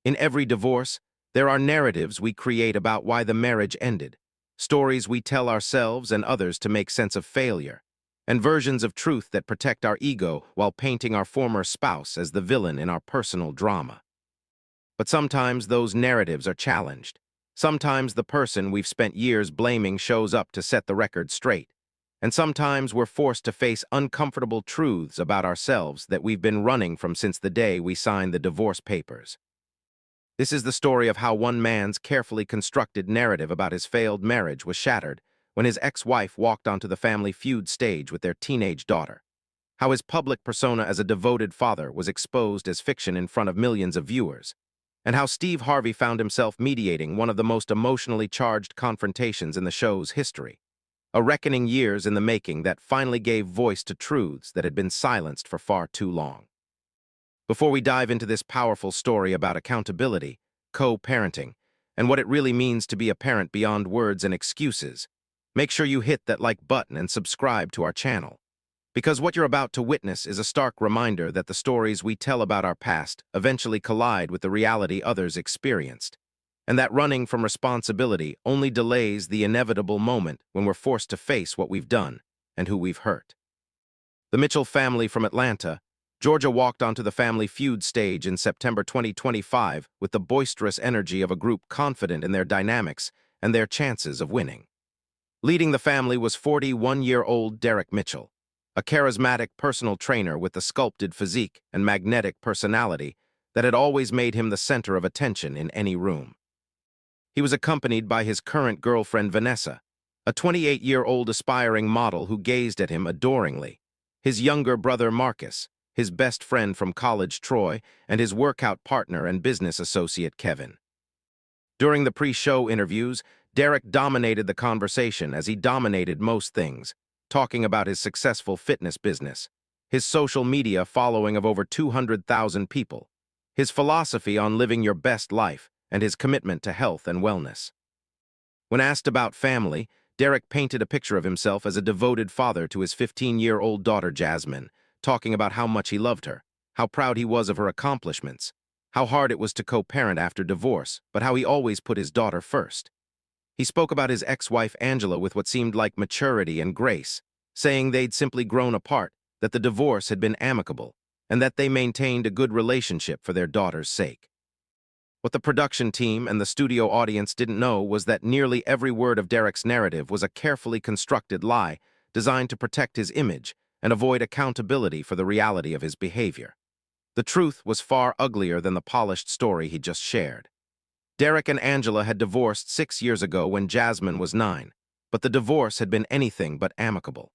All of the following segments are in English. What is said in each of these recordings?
In every divorce, there are narratives we create about why the marriage ended, stories we tell ourselves and others to make sense of failure, and versions of truth that protect our ego while painting our former spouse as the villain in our personal drama. But sometimes those narratives are challenged. Sometimes the person we've spent years blaming shows up to set the record straight. And sometimes we're forced to face uncomfortable truths about ourselves that we've been running from since the day we signed the divorce papers. This is the story of how one man's carefully constructed narrative about his failed marriage was shattered when his ex-wife walked onto the Family Feud stage with their teenage daughter. How his public persona as a devoted father was exposed as fiction in front of millions of viewers. And how Steve Harvey found himself mediating one of the most emotionally charged confrontations in the show's history. A reckoning years in the making that finally gave voice to truths that had been silenced for far too long. Before we dive into this powerful story about accountability, co-parenting, and what it really means to be a parent beyond words and excuses, make sure you hit that like button and subscribe to our channel. Because what you're about to witness is a stark reminder that the stories we tell about our past eventually collide with the reality others experienced, and that running from responsibility only delays the inevitable moment when we're forced to face what we've done and who we've hurt. The Mitchell family from Atlanta, Georgia walked onto the Family Feud stage in September 2025 with the boisterous energy of a group confident in their dynamics and their chances of winning. Leading the family was 41-year-old Derek Mitchell, a charismatic personal trainer with the sculpted physique and magnetic personality that had always made him the center of attention in any room. He was accompanied by his current girlfriend Vanessa, a 28-year-old aspiring model who gazed at him adoringly, his younger brother Marcus, his best friend from college Troy, and his workout partner and business associate Kevin. During the pre-show interviews, Derek dominated the conversation as he dominated most things, talking about his successful fitness business, his social media following of over 200,000 people, his philosophy on living your best life, and his commitment to health and wellness. When asked about family, Derek painted a picture of himself as a devoted father to his 15-year-old daughter Jasmine, talking about how much he loved her, how proud he was of her accomplishments, how hard it was to co-parent after divorce, but how he always put his daughter first. He spoke about his ex-wife Angela with what seemed like maturity and grace, saying they'd simply grown apart, that the divorce had been amicable, and that they maintained a good relationship for their daughter's sake. What the production team and the studio audience didn't know was that nearly every word of Derek's narrative was a carefully constructed lie designed to protect his image and avoid accountability for the reality of his behavior. The truth was far uglier than the polished story he just shared. Derek and Angela had divorced 6 years ago when Jasmine was 9, but the divorce had been anything but amicable.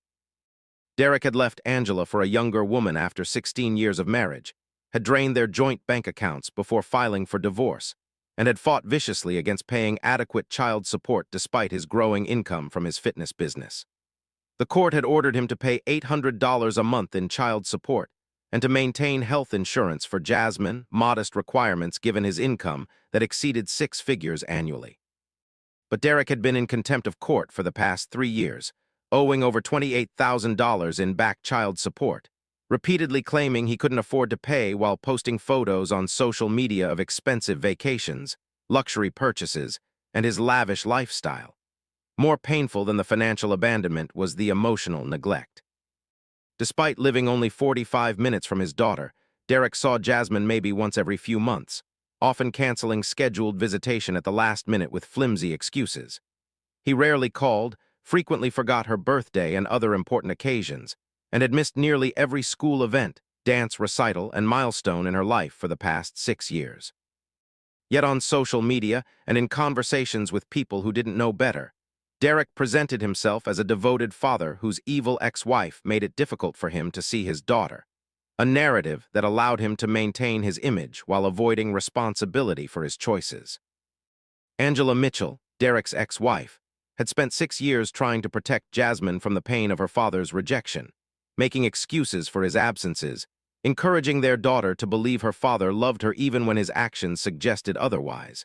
Derek had left Angela for a younger woman after 16 years of marriage, had drained their joint bank accounts before filing for divorce, and had fought viciously against paying adequate child support despite his growing income from his fitness business. The court had ordered him to pay $800 a month in child support and to maintain health insurance for Jasmine, modest requirements given his income that exceeded 6 figures annually. But Derek had been in contempt of court for the past 3 years, owing over $28,000 in back child support, repeatedly claiming he couldn't afford to pay while posting photos on social media of expensive vacations, luxury purchases, and his lavish lifestyle. More painful than the financial abandonment was the emotional neglect. Despite living only 45 minutes from his daughter, Derek saw Jasmine maybe once every few months, often canceling scheduled visitation at the last minute with flimsy excuses. He rarely called, frequently forgot her birthday and other important occasions, and had missed nearly every school event, dance recital, and milestone in her life for the past 6 years. Yet on social media and in conversations with people who didn't know better, Derek presented himself as a devoted father whose evil ex-wife made it difficult for him to see his daughter, a narrative that allowed him to maintain his image while avoiding responsibility for his choices. Angela Mitchell, Derek's ex-wife, had spent 6 years trying to protect Jasmine from the pain of her father's rejection, making excuses for his absences, encouraging their daughter to believe her father loved her even when his actions suggested otherwise,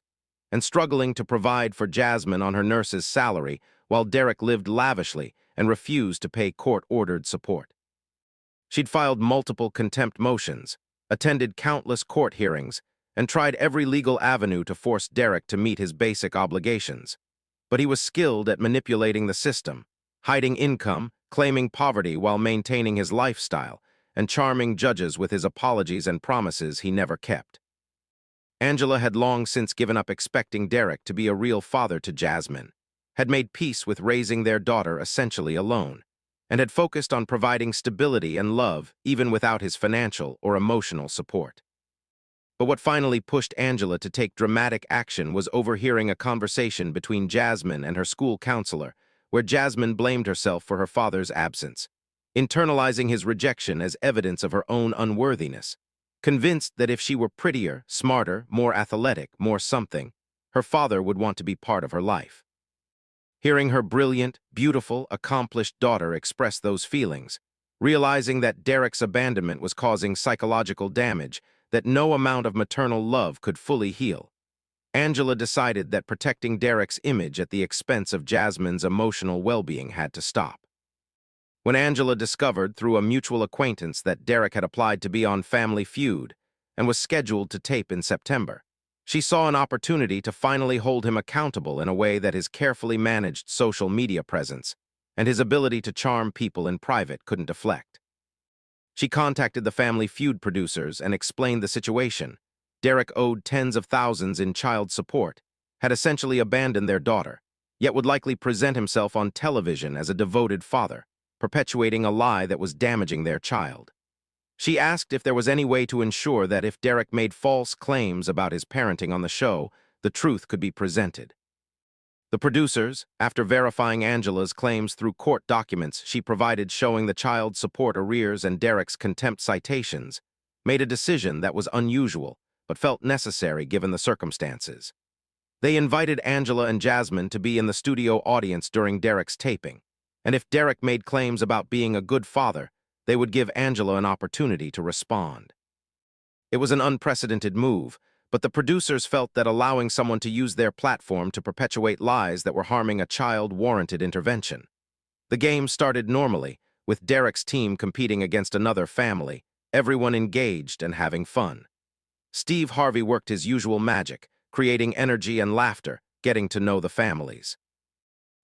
and struggling to provide for Jasmine on her nurse's salary while Derek lived lavishly and refused to pay court-ordered support. She'd filed multiple contempt motions, attended countless court hearings, and tried every legal avenue to force Derek to meet his basic obligations. But he was skilled at manipulating the system, hiding income, claiming poverty while maintaining his lifestyle, and charming judges with his apologies and promises he never kept. Angela had long since given up expecting Derek to be a real father to Jasmine, had made peace with raising their daughter essentially alone, and had focused on providing stability and love even without his financial or emotional support. But what finally pushed Angela to take dramatic action was overhearing a conversation between Jasmine and her school counselor, where Jasmine blamed herself for her father's absence, internalizing his rejection as evidence of her own unworthiness, convinced that if she were prettier, smarter, more athletic, more something, her father would want to be part of her life. Hearing her brilliant, beautiful, accomplished daughter express those feelings, realizing that Derek's abandonment was causing psychological damage that no amount of maternal love could fully heal, Angela decided that protecting Derek's image at the expense of Jasmine's emotional well-being had to stop. When Angela discovered through a mutual acquaintance that Derek had applied to be on Family Feud and was scheduled to tape in September, she saw an opportunity to finally hold him accountable in a way that his carefully managed social media presence and his ability to charm people in private couldn't deflect. She contacted the Family Feud producers and explained the situation. Derek owed tens of thousands in child support, had essentially abandoned their daughter, yet would likely present himself on television as a devoted father, perpetuating a lie that was damaging their child. She asked if there was any way to ensure that if Derek made false claims about his parenting on the show, the truth could be presented. The producers, after verifying Angela's claims through court documents she provided showing the child support arrears and Derek's contempt citations, made a decision that was unusual but felt necessary given the circumstances. They invited Angela and Jasmine to be in the studio audience during Derek's taping, and if Derek made claims about being a good father, they would give Angela an opportunity to respond. It was an unprecedented move, but the producers felt that allowing someone to use their platform to perpetuate lies that were harming a child warranted intervention. The game started normally, with Derek's team competing against another family, everyone engaged and having fun. Steve Harvey worked his usual magic, creating energy and laughter, getting to know the families.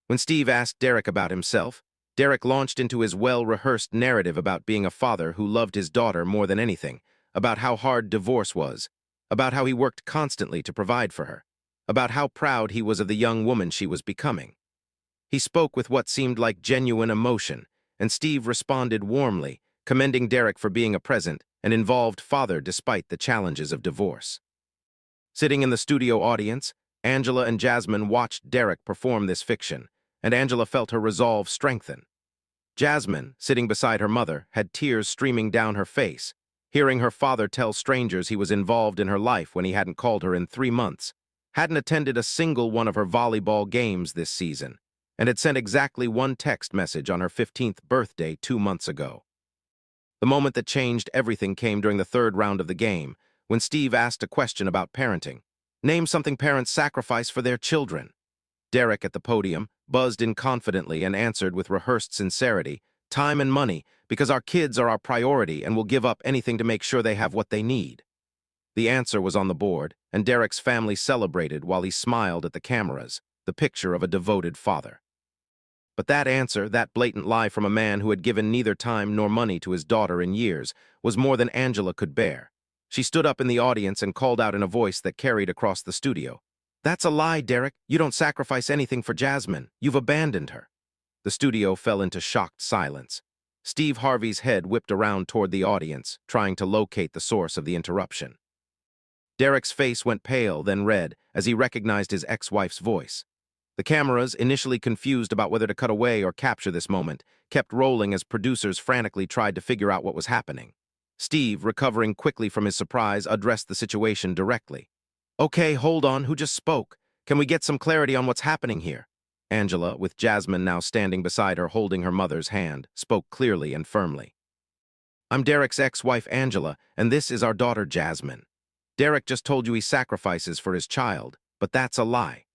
When Steve asked Derek about himself, Derek launched into his well-rehearsed narrative about being a father who loved his daughter more than anything, about how hard divorce was, about how he worked constantly to provide for her, about how proud he was of the young woman she was becoming. He spoke with what seemed like genuine emotion, and Steve responded warmly, commending Derek for being a present and involved father despite the challenges of divorce. Sitting in the studio audience, Angela and Jasmine watched Derek perform this fiction, and Angela felt her resolve strengthen. Jasmine, sitting beside her mother, had tears streaming down her face, hearing her father tell strangers he was involved in her life when he hadn't called her in 3 months, hadn't attended a single one of her volleyball games this season, and had sent exactly one text message on her 15th birthday 2 months ago. The moment that changed everything came during the third round of the game, when Steve asked a question about parenting. Name something parents sacrifice for their children. Derek at the podium buzzed in confidently and answered with rehearsed sincerity, time and money, because our kids are our priority and will give up anything to make sure they have what they need. The answer was on the board, and Derek's family celebrated while he smiled at the cameras, the picture of a devoted father. But that answer, that blatant lie from a man who had given neither time nor money to his daughter in years, was more than Angela could bear. She stood up in the audience and called out in a voice that carried across the studio. "That's a lie, Derek. You don't sacrifice anything for Jasmine. You've abandoned her." The studio fell into shocked silence. Steve Harvey's head whipped around toward the audience, trying to locate the source of the interruption. Derek's face went pale, then red, as he recognized his ex-wife's voice. The cameras, initially confused about whether to cut away or capture this moment, kept rolling as producers frantically tried to figure out what was happening. Steve, recovering quickly from his surprise, addressed the situation directly. "Okay, hold on, who just spoke? Can we get some clarity on what's happening here?" Angela, with Jasmine now standing beside her holding her mother's hand, spoke clearly and firmly. "I'm Derek's ex-wife, Angela, and this is our daughter, Jasmine. Derek just told you he sacrifices for his child, but that's a lie.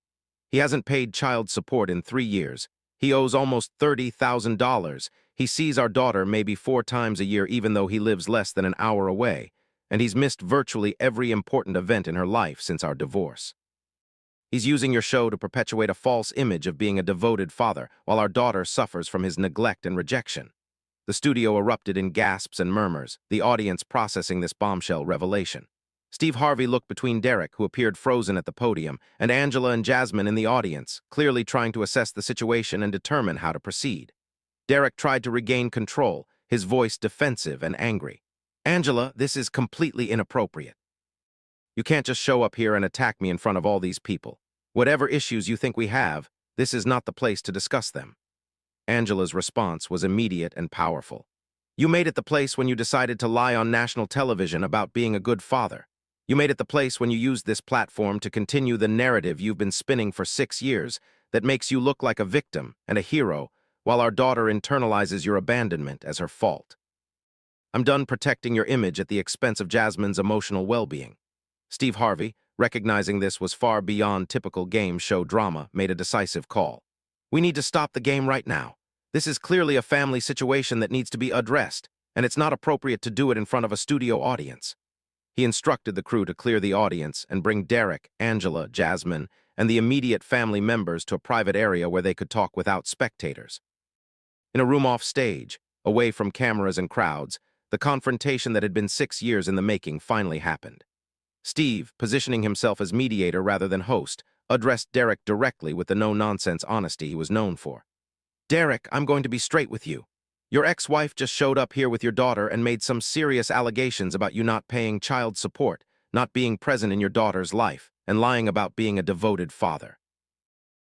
He hasn't paid child support in 3 years. He owes almost $30,000. He sees our daughter maybe 4 times a year even though he lives less than an hour away. and he's missed virtually every important event in her life since our divorce. He's using your show to perpetuate a false image of being a devoted father, while our daughter suffers from his neglect and rejection. The studio erupted in gasps and murmurs, the audience processing this bombshell revelation. Steve Harvey looked between Derek, who appeared frozen at the podium, and Angela and Jasmine in the audience, clearly trying to assess the situation and determine how to proceed. Derek tried to regain control, his voice defensive and angry. "Angela, this is completely inappropriate. You can't just show up here and attack me in front of all these people. Whatever issues you think we have, this is not the place to discuss them." Angela's response was immediate and powerful. "You made it the place when you decided to lie on national television about being a good father. You made it the place when you used this platform to continue the narrative you've been spinning for 6 years that makes you look like a victim and a hero, while our daughter internalizes your abandonment as her fault. I'm done protecting your image at the expense of Jasmine's emotional well-being." Steve Harvey, recognizing this was far beyond typical game show drama, made a decisive call. "We need to stop the game right now. This is clearly a family situation that needs to be addressed, and it's not appropriate to do it in front of a studio audience." He instructed the crew to clear the audience and bring Derek, Angela, Jasmine, and the immediate family members to a private area where they could talk without spectators. In a room off stage, away from cameras and crowds, the confrontation that had been 6 years in the making finally happened. Steve, positioning himself as mediator rather than host, addressed Derek directly with the no-nonsense honesty he was known for. "Derek, I'm going to be straight with you. Your ex-wife just showed up here with your daughter and made some serious allegations about you not paying child support, not being present in your daughter's life, and lying about being a devoted father.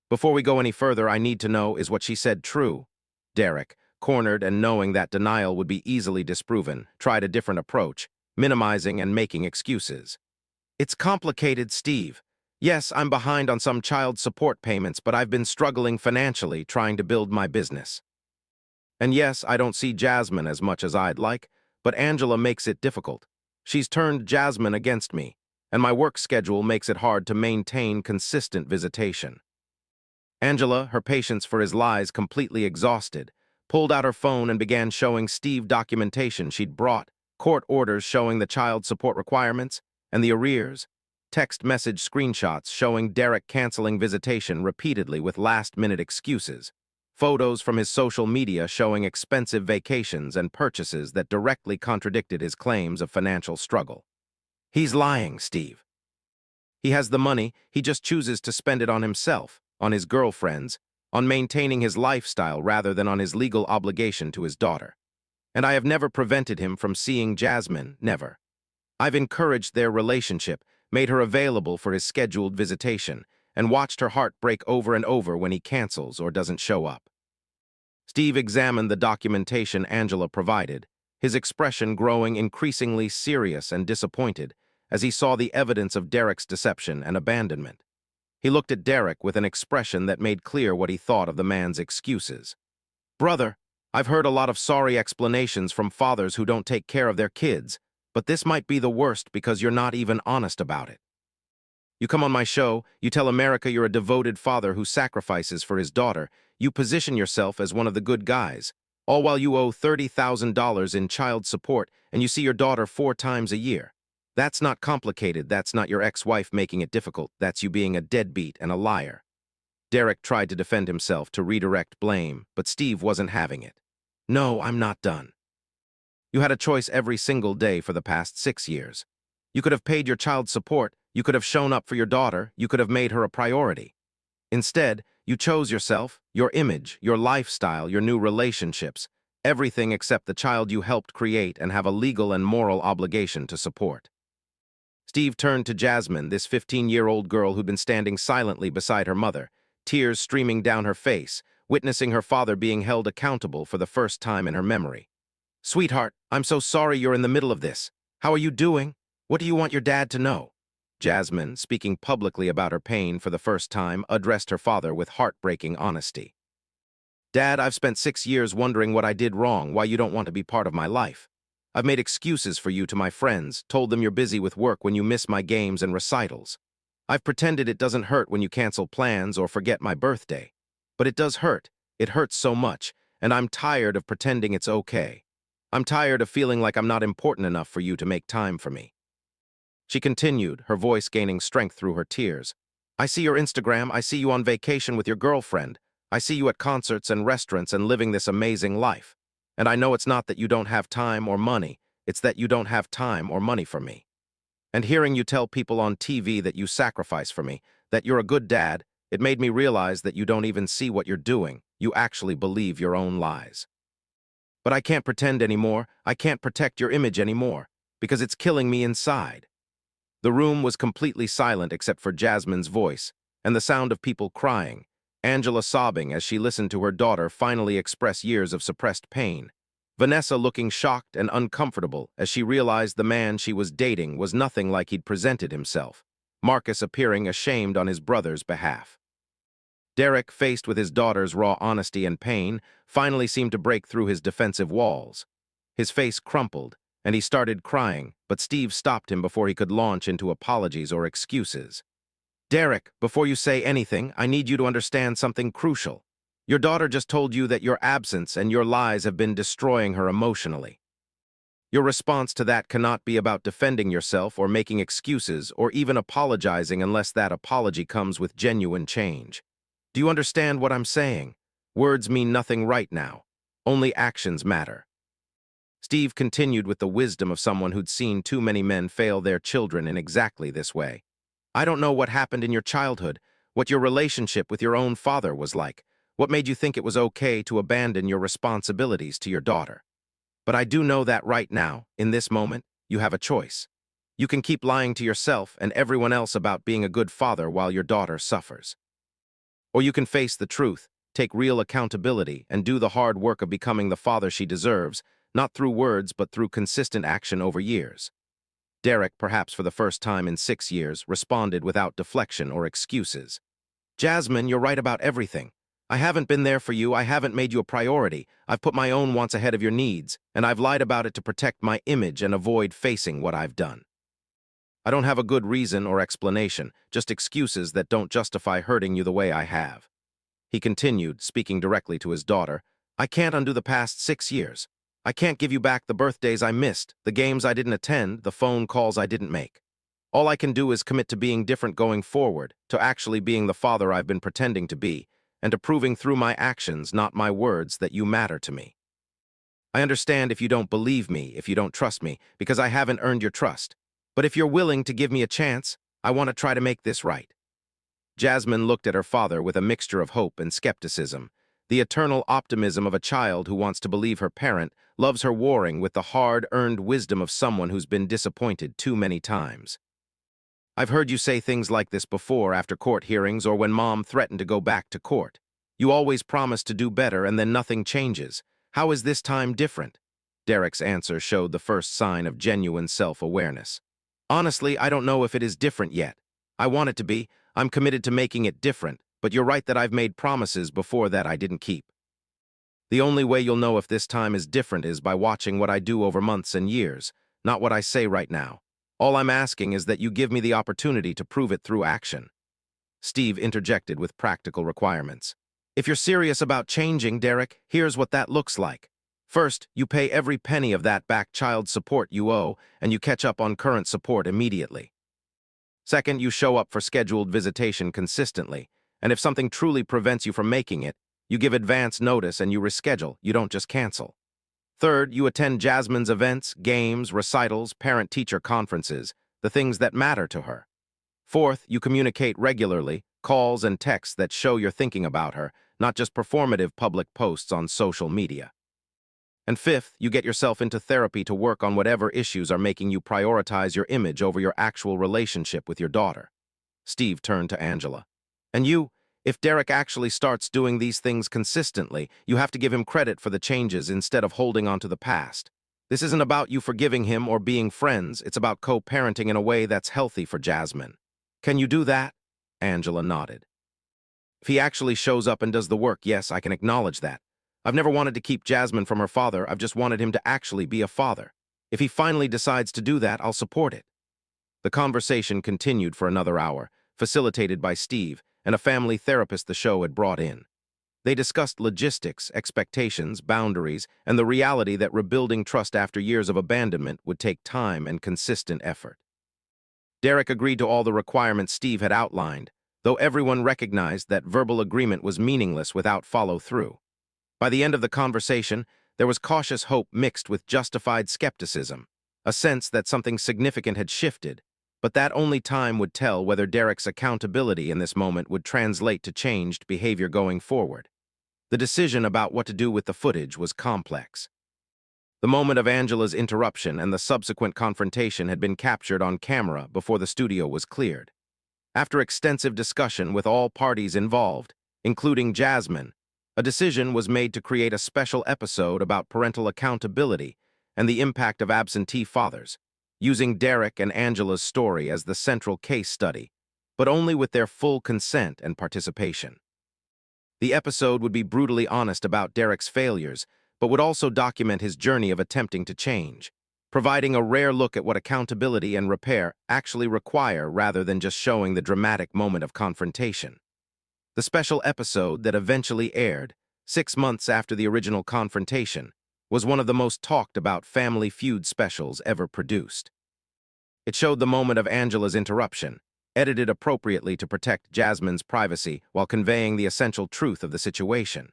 Before we go any further, I need to know, is what she said true?" Derek, cornered and knowing that denial would be easily disproven, tried a different approach, minimizing and making excuses. "It's complicated, Steve. Yes, I'm behind on some child support payments, but I've been struggling financially trying to build my business. And yes, I don't see Jasmine as much as I'd like, but Angela makes it difficult. She's turned Jasmine against me, and my work schedule makes it hard to maintain consistent visitation." Angela, her patience for his lies completely exhausted, pulled out her phone and began showing Steve documentation she'd brought, court orders showing the child support requirements, and the arrears, text message screenshots showing Derek canceling visitation repeatedly with last-minute excuses, photos from his social media showing expensive vacations and purchases that directly contradicted his claims of financial struggle. "He's lying, Steve. He has the money, he just chooses to spend it on himself, on his girlfriends, on maintaining his lifestyle rather than on his legal obligation to his daughter. And I have never prevented him from seeing Jasmine, never. I've encouraged their relationship, made her available for his scheduled visitation, and watched her heart break over and over when he cancels or doesn't show up." Steve examined the documentation Angela provided, his expression growing increasingly serious and disappointed as he saw the evidence of Derek's deception and abandonment. He looked at Derek with an expression that made clear what he thought of the man's excuses. "Brother, I've heard a lot of sorry explanations from fathers who don't take care of their kids, but this might be the worst because you're not even honest about it. You come on my show, you tell America you're a devoted father who sacrifices for his daughter, you position yourself as one of the good guys, all while you owe $30,000 in child support and you see your daughter 4 times a year. That's not complicated, that's not your ex-wife making it difficult, that's you being a deadbeat and a liar." Derek tried to defend himself, to redirect blame, but Steve wasn't having it. "No, I'm not done. You had a choice every single day for the past 6 years. You could have paid your child support, you could have shown up for your daughter, you could have made her a priority. Instead, you chose yourself, your image, your lifestyle, your new relationships, everything except the child you helped create and have a legal and moral obligation to support." Steve turned to Jasmine, this 15-year-old girl who'd been standing silently beside her mother, tears streaming down her face, witnessing her father being held accountable for the first time in her memory. "Sweetheart, I'm so sorry you're in the middle of this. How are you doing? What do you want your dad to know?" Jasmine, speaking publicly about her pain for the first time, addressed her father with heartbreaking honesty. "Dad, I've spent 6 years wondering what I did wrong, why you don't want to be part of my life. I've made excuses for you to my friends, told them you're busy with work when you miss my games and recitals. I've pretended it doesn't hurt when you cancel plans or forget my birthday. But it does hurt. It hurts so much, and I'm tired of pretending it's okay. I'm tired of feeling like I'm not important enough for you to make time for me." She continued, her voice gaining strength through her tears. "I see your Instagram, I see you on vacation with your girlfriend. I see you at concerts and restaurants and living this amazing life. And I know it's not that you don't have time or money, it's that you don't have time or money for me. And hearing you tell people on TV that you sacrifice for me, that you're a good dad, it made me realize that you don't even see what you're doing. You actually believe your own lies. But I can't pretend anymore. I can't protect your image anymore, because it's killing me inside." The room was completely silent except for Jasmine's voice and the sound of people crying, Angela sobbing as she listened to her daughter finally express years of suppressed pain, Vanessa looking shocked and uncomfortable as she realized the man she was dating was nothing like he'd presented himself, Marcus appearing ashamed on his brother's behalf. Derek, faced with his daughter's raw honesty and pain, finally seemed to break through his defensive walls. His face crumpled, and he started crying, but Steve stopped him before he could launch into apologies or excuses. "Derek, before you say anything, I need you to understand something crucial. Your daughter just told you that your absence and your lies have been destroying her emotionally. Your response to that cannot be about defending yourself or making excuses or even apologizing unless that apology comes with genuine change. Do you understand what I'm saying? Words mean nothing right now. Only actions matter." Steve continued with the wisdom of someone who'd seen too many men fail their children in exactly this way. "I don't know what happened in your childhood, what your relationship with your own father was like, what made you think it was okay to abandon your responsibilities to your daughter. But I do know that right now, in this moment, you have a choice. You can keep lying to yourself and everyone else about being a good father while your daughter suffers. Or you can face the truth, take real accountability, and do the hard work of becoming the father she deserves, not through words but through consistent action over years." Derek, perhaps for the first time in 6 years, responded without deflection or excuses. "Jasmine, you're right about everything. I haven't been there for you, I haven't made you a priority, I've put my own wants ahead of your needs, and I've lied about it to protect my image and avoid facing what I've done. I don't have a good reason or explanation, just excuses that don't justify hurting you the way I have." He continued, speaking directly to his daughter, "I can't undo the past 6 years. I can't give you back the birthdays I missed, the games I didn't attend, the phone calls I didn't make. All I can do is commit to being different going forward, to actually being the father I've been pretending to be, and to proving through my actions, not my words, that you matter to me. I understand if you don't believe me, if you don't trust me, because I haven't earned your trust. But if you're willing to give me a chance, I want to try to make this right." Jasmine looked at her father with a mixture of hope and skepticism, the eternal optimism of a child who wants to believe her parent loves her warring with the hard-earned wisdom of someone who's been disappointed too many times. "I've heard you say things like this before after court hearings or when Mom threatened to go back to court. You always promise to do better and then nothing changes. How is this time different?" Derek's answer showed the first sign of genuine self-awareness. "Honestly, I don't know if it is different yet. I want it to be. I'm committed to making it different, but you're right that I've made promises before that I didn't keep. The only way you'll know if this time is different is by watching what I do over months and years, not what I say right now. All I'm asking is that you give me the opportunity to prove it through action." Steve interjected with practical requirements. "If you're serious about changing, Derek, here's what that looks like. First, you pay every penny of that back child support you owe, and you catch up on current support immediately. Second, you show up for scheduled visitation consistently, and if something truly prevents you from making it, you give advance notice and you reschedule, you don't just cancel. Third, you attend Jasmine's events, games, recitals, parent-teacher conferences, the things that matter to her. Fourth, you communicate regularly, calls and texts that show you're thinking about her, not just performative public posts on social media. And fifth, you get yourself into therapy to work on whatever issues are making you prioritize your image over your actual relationship with your daughter." Steve turned to Angela. "And you, if Derek actually starts doing these things consistently, you have to give him credit for the changes instead of holding on to the past. This isn't about you forgiving him or being friends, it's about co-parenting in a way that's healthy for Jasmine. Can you do that?" Angela nodded. "If he actually shows up and does the work, yes, I can acknowledge that. I've never wanted to keep Jasmine from her father, I've just wanted him to actually be a father. If he finally decides to do that, I'll support it." The conversation continued for another hour, facilitated by Steve and a family therapist the show had brought in. They discussed logistics, expectations, boundaries, and the reality that rebuilding trust after years of abandonment would take time and consistent effort. Derek agreed to all the requirements Steve had outlined, though everyone recognized that verbal agreement was meaningless without follow-through. By the end of the conversation, there was cautious hope mixed with justified skepticism, a sense that something significant had shifted, but that only time would tell whether Derek's accountability in this moment would translate to changed behavior going forward. The decision about what to do with the footage was complex. The moment of Angela's interruption and the subsequent confrontation had been captured on camera before the studio was cleared. After extensive discussion with all parties involved, including Jasmine, a decision was made to create a special episode about parental accountability and the impact of absentee fathers, using Derek and Angela's story as the central case study, but only with their full consent and participation. The episode would be brutally honest about Derek's failures, but would also document his journey of attempting to change, providing a rare look at what accountability and repair actually require rather than just showing the dramatic moment of confrontation. The special episode that eventually aired, 6 months after the original confrontation, was one of the most talked-about Family Feud specials ever produced. It showed the moment of Angela's interruption, edited appropriately to protect Jasmine's privacy while conveying the essential truth of the situation.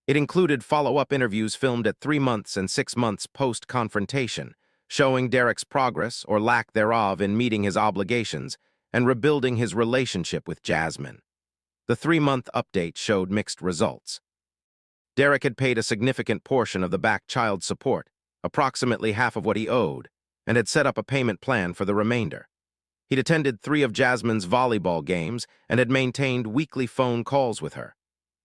It included follow-up interviews filmed at 3 months and 6 months post-confrontation, showing Derek's progress or lack thereof in meeting his obligations and rebuilding his relationship with Jasmine. The 3-month update showed mixed results. Derek had paid a significant portion of the back child support, approximately half of what he owed, and had set up a payment plan for the remainder. He'd attended 3 of Jasmine's volleyball games and had maintained weekly phone calls with her.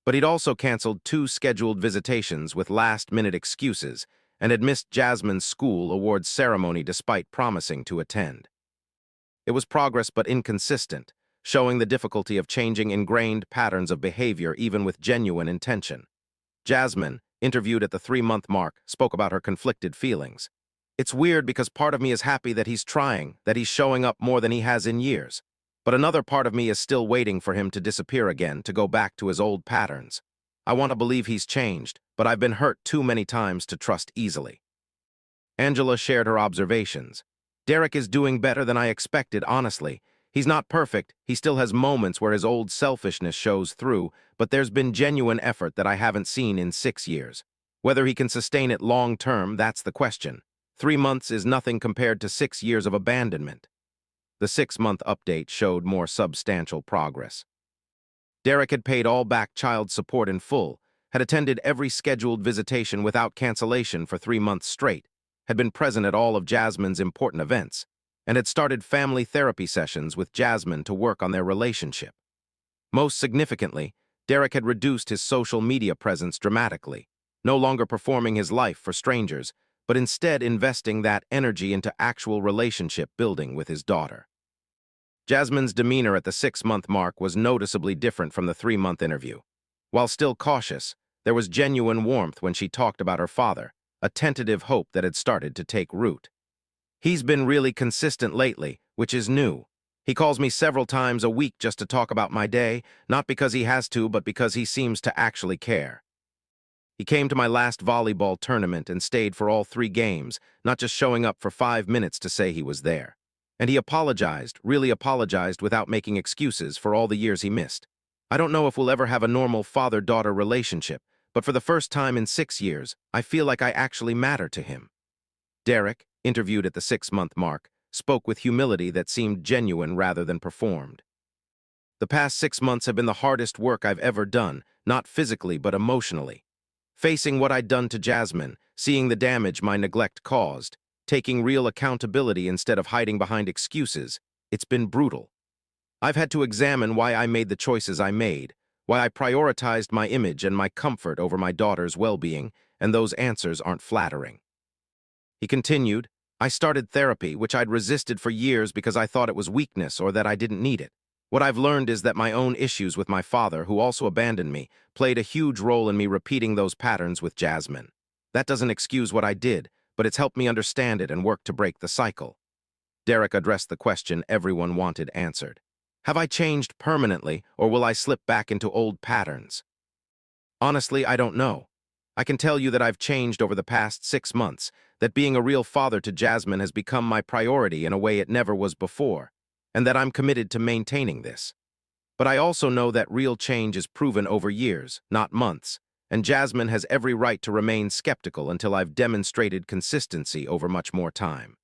But he'd also canceled 2 scheduled visitations with last-minute excuses and had missed Jasmine's school awards ceremony despite promising to attend. It was progress but inconsistent, showing the difficulty of changing ingrained patterns of behavior even with genuine intention. Jasmine, interviewed at the 3-month mark, spoke about her conflicted feelings. "It's weird because part of me is happy that he's trying, that he's showing up more than he has in years. But another part of me is still waiting for him to disappear again, to go back to his old patterns. I want to believe he's changed, but I've been hurt too many times to trust easily." Angela shared her observations. "Derek is doing better than I expected, honestly. He's not perfect, he still has moments where his old selfishness shows through, but there's been genuine effort that I haven't seen in 6 years. Whether he can sustain it long-term, that's the question. 3 months is nothing compared to 6 years of abandonment." The 6-month update showed more substantial progress. Derek had paid all back child support in full, had attended every scheduled visitation without cancellation for 3 months straight, had been present at all of Jasmine's important events, and had started family therapy sessions with Jasmine to work on their relationship. Most significantly, Derek had reduced his social media presence dramatically, no longer performing his life for strangers, but instead investing that energy into actual relationship building with his daughter. Jasmine's demeanor at the 6-month mark was noticeably different from the 3-month interview. While still cautious, there was genuine warmth when she talked about her father, a tentative hope that had started to take root. "He's been really consistent lately, which is new. He calls me several times a week just to talk about my day, not because he has to, but because he seems to actually care. He came to my last volleyball tournament and stayed for all 3 games, not just showing up for 5 minutes to say he was there. And he apologized, really apologized without making excuses for all the years he missed. I don't know if we'll ever have a normal father-daughter relationship, but for the first time in 6 years, I feel like I actually matter to him." Derek, interviewed at the 6-month mark, spoke with humility that seemed genuine rather than performed. "The past 6 months have been the hardest work I've ever done, not physically but emotionally. Facing what I'd done to Jasmine, seeing the damage my neglect caused, taking real accountability instead of hiding behind excuses, it's been brutal. I've had to examine why I made the choices I made, why I prioritized my image and my comfort over my daughter's well-being, and those answers aren't flattering." He continued, "I started therapy, which I'd resisted for years because I thought it was weakness or that I didn't need it. What I've learned is that my own issues with my father, who also abandoned me, played a huge role in me repeating those patterns with Jasmine. That doesn't excuse what I did, but it's helped me understand it and work to break the cycle." Derek addressed the question everyone wanted answered. "Have I changed permanently, or will I slip back into old patterns?" Honestly, I don't know. I can tell you that I've changed over the past 6 months, that being a real father to Jasmine has become my priority in a way it never was before, and that I'm committed to maintaining this. But I also know that real change is proven over years, not months, and Jasmine has every right to remain skeptical until I've demonstrated consistency over much more time.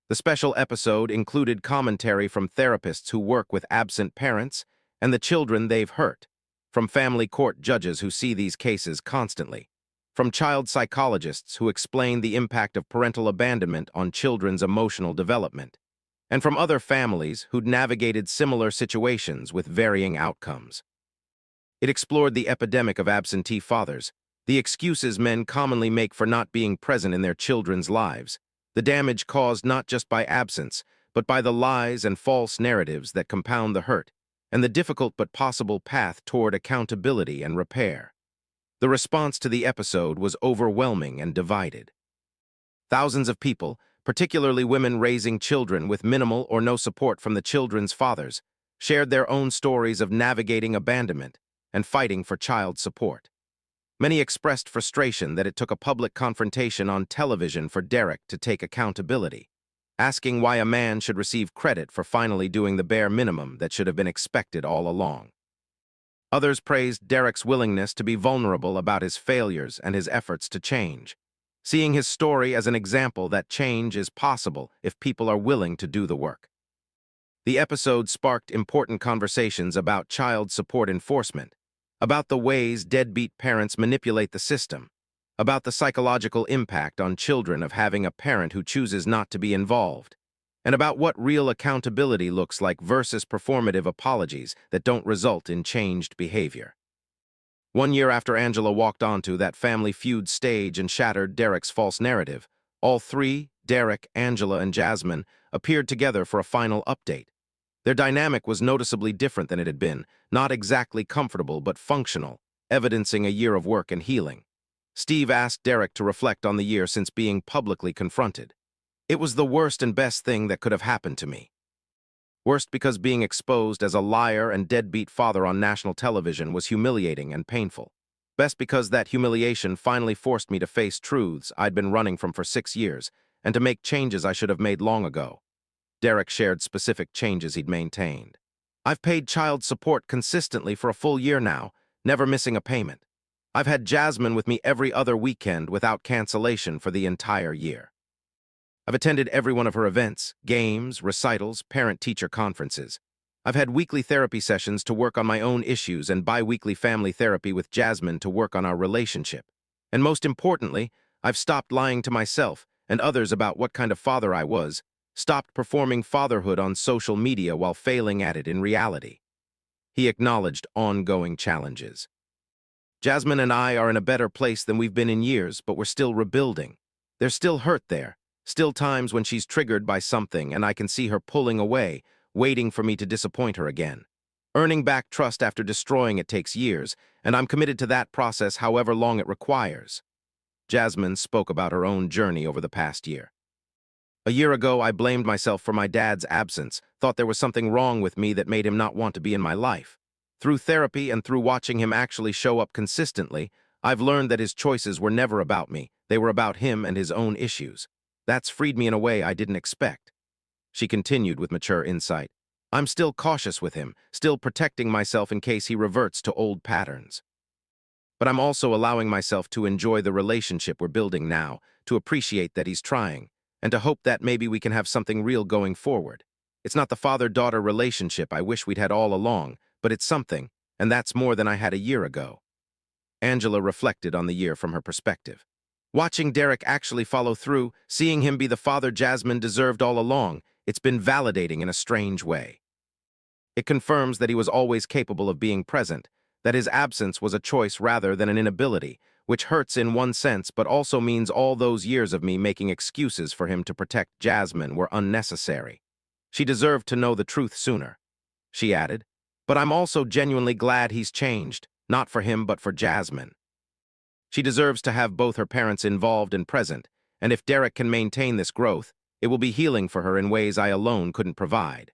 The special episode included commentary from therapists who work with absent parents and the children they've hurt, from family court judges who see these cases constantly, from child psychologists who explain the impact of parental abandonment on children's emotional development, and from other families who'd navigated similar situations with varying outcomes. It explored the epidemic of absentee fathers, the excuses men commonly make for not being present in their children's lives, the damage caused not just by absence, but by the lies and false narratives that compound the hurt, and the difficult but possible path toward accountability and repair. The response to the episode was overwhelming and divided. Thousands of people, particularly women raising children with minimal or no support from the children's fathers, shared their own stories of navigating abandonment and fighting for child support. Many expressed frustration that it took a public confrontation on television for Derek to take accountability, asking why a man should receive credit for finally doing the bare minimum that should have been expected all along. Others praised Derek's willingness to be vulnerable about his failures and his efforts to change, seeing his story as an example that change is possible if people are willing to do the work. The episode sparked important conversations about child support enforcement, about the ways deadbeat parents manipulate the system, about the psychological impact on children of having a parent who chooses not to be involved, and about what real accountability looks like versus performative apologies that don't result in changed behavior. 1 year after Angela walked onto that Family Feud stage and shattered Derek's false narrative, all three, Derek, Angela, and Jasmine, appeared together for a final update. Their dynamic was noticeably different than it had been, not exactly comfortable but functional, evidencing a year of work and healing. Steve asked Derek to reflect on the year since being publicly confronted. "It was the worst and best thing that could have happened to me." Worst because being exposed as a liar and deadbeat father on national television was humiliating and painful. Best because that humiliation finally forced me to face truths I'd been running from for 6 years and to make changes I should have made long ago. Derek shared specific changes he'd maintained. "I've paid child support consistently for a full year now, never missing a payment. I've had Jasmine with me every other weekend without cancellation for the entire year. I've attended every one of her events, games, recitals, parent-teacher conferences. I've had weekly therapy sessions to work on my own issues and bi-weekly family therapy with Jasmine to work on our relationship. And most importantly, I've stopped lying to myself and others about what kind of father I was, stopped performing fatherhood on social media while failing at it in reality." He acknowledged ongoing challenges. "Jasmine and I are in a better place than we've been in years, but we're still rebuilding. There's still hurt there, still times when she's triggered by something and I can see her pulling away, waiting for me to disappoint her again. Earning back trust after destroying it takes years, and I'm committed to that process however long it requires." Jasmine spoke about her own journey over the past year. "A year ago, I blamed myself for my dad's absence, thought there was something wrong with me that made him not want to be in my life. Through therapy and through watching him actually show up consistently, I've learned that his choices were never about me, they were about him and his own issues. That's freed me in a way I didn't expect." She continued with mature insight. "I'm still cautious with him, still protecting myself in case he reverts to old patterns. But I'm also allowing myself to enjoy the relationship we're building now, to appreciate that he's trying, and to hope that maybe we can have something real going forward. It's not the father-daughter relationship I wish we'd had all along, but it's something, and that's more than I had a year ago." Angela reflected on the year from her perspective. "Watching Derek actually follow through, seeing him be the father Jasmine deserved all along, it's been validating in a strange way. It confirms that he was always capable of being present, that his absence was a choice rather than an inability, which hurts in one sense but also means all those years of me making excuses for him to protect Jasmine were unnecessary. She deserved to know the truth sooner." She added, "But I'm also genuinely glad he's changed, not for him but for Jasmine. She deserves to have both her parents involved and present, and if Derek can maintain this growth, it will be healing for her in ways I alone couldn't provide."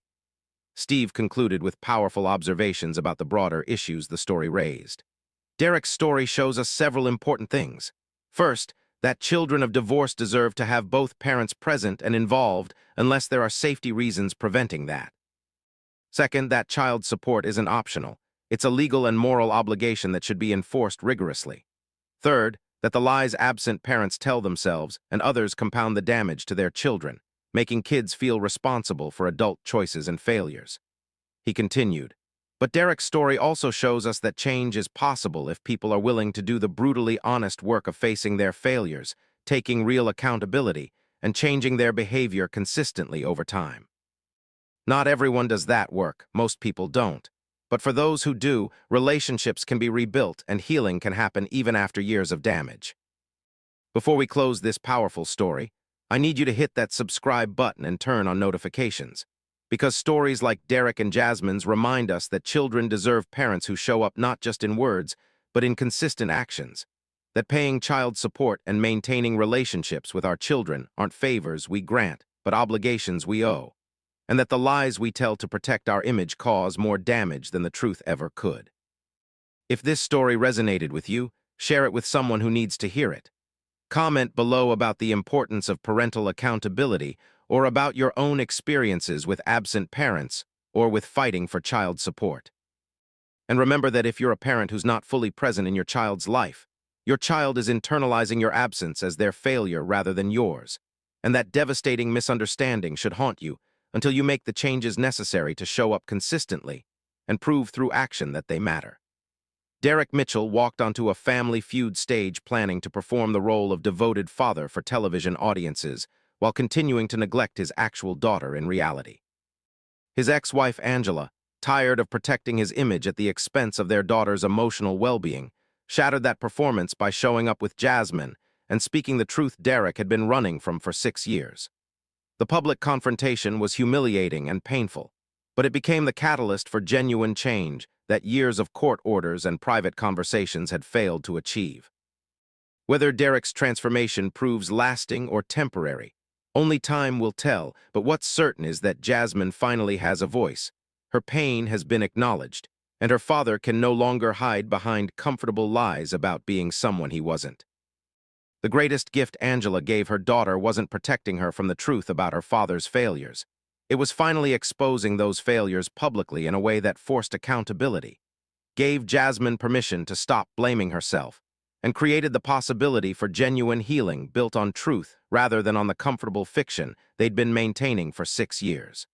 Steve concluded with powerful observations about the broader issues the story raised. Derek's story shows us several important things. First, that children of divorce deserve to have both parents present and involved unless there are safety reasons preventing that. Second, that child support isn't optional. It's a legal and moral obligation that should be enforced rigorously. Third, that the lies absent parents tell themselves and others compound the damage to their children, making kids feel responsible for adult choices and failures. He continued, but Derek's story also shows us that change is possible if people are willing to do the brutally honest work of facing their failures, taking real accountability, and changing their behavior consistently over time. Not everyone does that work, most people don't. But for those who do, relationships can be rebuilt and healing can happen even after years of damage. Before we close this powerful story, I need you to hit that subscribe button and turn on notifications. Because stories like Derek and Jasmine's remind us that children deserve parents who show up not just in words, but in consistent actions. That paying child support and maintaining relationships with our children aren't favors we grant, but obligations we owe. And that the lies we tell to protect our image cause more damage than the truth ever could. If this story resonated with you, share it with someone who needs to hear it. Comment below about the importance of parental accountability or about your own experiences with absent parents or with fighting for child support. And remember that if you're a parent who's not fully present in your child's life, your child is internalizing your absence as their failure rather than yours, and that devastating misunderstanding should haunt you until you make the changes necessary to show up consistently and prove through action that they matter. Derek Mitchell walked onto a Family Feud stage planning to perform the role of devoted father for television audiences while continuing to neglect his actual daughter in reality. His ex-wife Angela, tired of protecting his image at the expense of their daughter's emotional well-being, shattered that performance by showing up with Jasmine and speaking the truth Derek had been running from for 6 years. The public confrontation was humiliating and painful, but it became the catalyst for genuine change that years of court orders and private conversations had failed to achieve. Whether Derek's transformation proves lasting or temporary, only time will tell, but what's certain is that Jasmine finally has a voice. Her pain has been acknowledged, and her father can no longer hide behind comfortable lies about being someone he wasn't. The greatest gift Angela gave her daughter wasn't protecting her from the truth about her father's failures. It was finally exposing those failures publicly in a way that forced accountability, gave Jasmine permission to stop blaming herself, and created the possibility for genuine healing built on truth rather than on the comfortable fiction they'd been maintaining for 6 years.